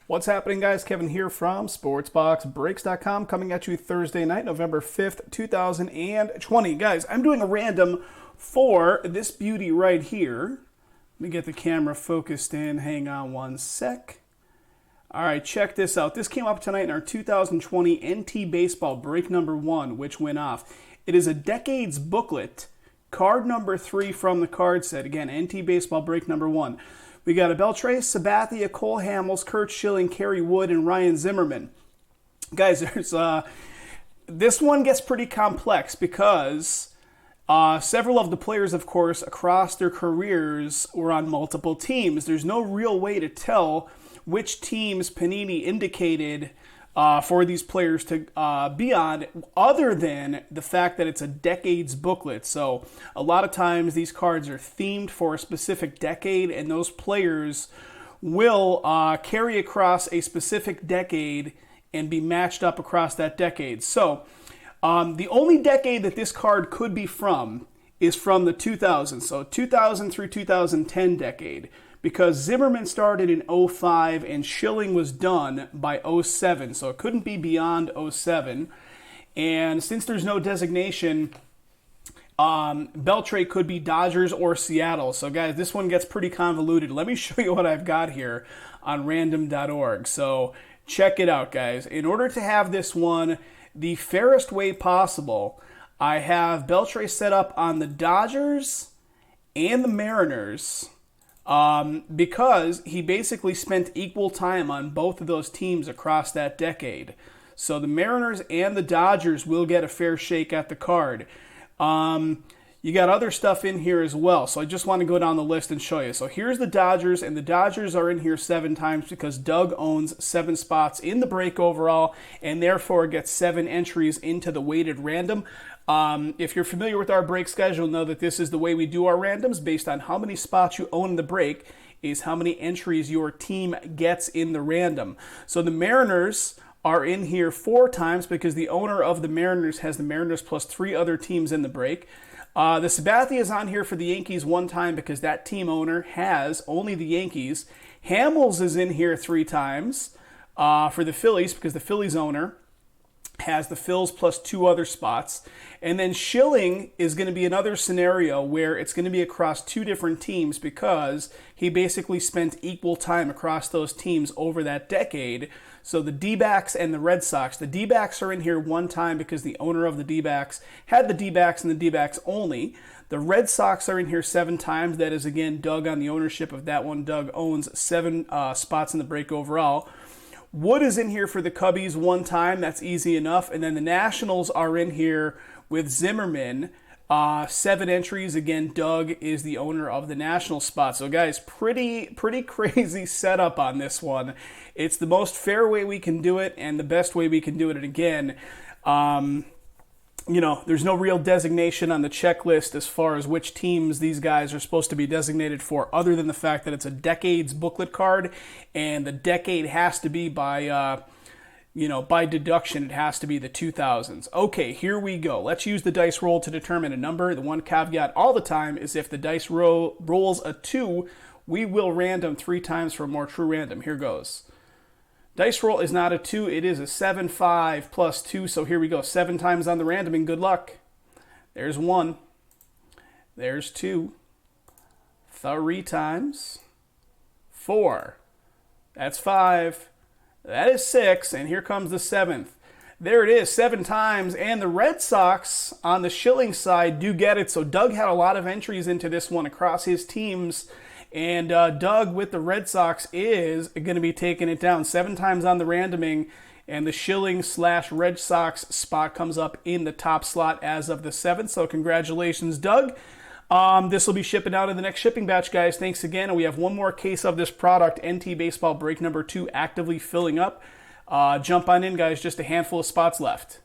What's happening, guys? Kevin here from SportsBoxBreaks.com, coming at you Thursday night, November 5th, 2020. Guys, I'm doing a random for this beauty right here. Let me get the camera focused in. Hang on one sec. All right, check this out. This came up tonight in our 2020 NT Baseball break number 1, which went off. It is a Decades booklet, card number 3 from the card set. Again, NT Baseball break number 1. We got a Beltre, Sabathia, Cole Hamels, Kurt Schilling, Kerry Wood, and Ryan Zimmerman. Guys, this one gets pretty complex because several of the players, of course, across their careers were on multiple teams. There's no real way to tell which teams Panini indicated for these players to be on, other than the fact that it's a Decades booklet. So a lot of times these cards are themed for a specific decade, and those players will carry across a specific decade and be matched up across that decade. So the only decade that this card could be from is from the 2000s, so 2000 through 2010 decade, because Zimmerman started in 05 and Schilling was done by 07, so it couldn't be beyond 07. And since there's no designation, Beltre could be Dodgers or Seattle. So guys, this one gets pretty convoluted. Let me show you what I've got here on random.org. So check it out, guys. In order to have this one the fairest way possible, I have Beltre set up on the Dodgers and the Mariners, because he basically spent equal time on both of those teams across that decade. So the Mariners and the Dodgers will get a fair shake at the card. You got other stuff in here as well, so I just want to go down the list and show you. So here's the Dodgers, and the Dodgers are in here 7 times because Doug owns 7 spots in the break overall, and therefore gets 7 entries into the weighted random. If you're familiar with our break schedule, know that this is the way we do our randoms. Based on how many spots you own in the break is how many entries your team gets in the random. So the Mariners are in here 4 times because the owner of the Mariners has the Mariners plus 3 other teams in the break. The Sabathia is on here for the Yankees 1 time because that team owner has only the Yankees. Hamels is in here 3 times for the Phillies because the Phillies owner has the Phils plus 2 other spots. And then Schilling is going to be another scenario where it's going to be across 2 different teams because he basically spent equal time across those teams over that decade. So the D-backs and the Red Sox. The D-backs are in here 1 time because the owner of the D-backs had the D-backs and the D-backs only. The Red Sox are in here 7 times. That is, again, Doug on the ownership of that one. Doug owns 7 spots in the break overall. Wood is in here for the Cubbies 1 time. That's easy enough. And then the Nationals are in here with Zimmerman. 7 entries. Again, Doug is the owner of the National spot. So, guys, pretty crazy setup on this one. It's the most fair way we can do it and the best way we can do it. And again, there's no real designation on the checklist as far as which teams these guys are supposed to be designated for, other than the fact that it's a Decades booklet card, and the decade has to be by deduction, it has to be the 2000s. Okay, here we go. Let's use the dice roll to determine a number. The one caveat all the time is if the dice rolls a 2, we will random 3 times for a more true random. Here goes. Dice roll is not a 2, it is a 7, 5 plus 2. So here we go. 7 times on the random, and good luck. There's 1. There's 2. 3 times. 4. That's 5. That is 6. And here comes the 7th. There it is, 7 times. And the Red Sox on the Schilling side do get it. So Doug had a lot of entries into this one across his teams. And Doug with the Red Sox is going to be taking it down 7 times on the randoming, and the Schilling/Red Sox spot comes up in the top slot as of the 7th. So congratulations, Doug. This will be shipping out in the next shipping batch, guys. Thanks again. And we have 1 more case of this product, NT Baseball break number 2, actively filling up. Jump on in, guys. Just a handful of spots left.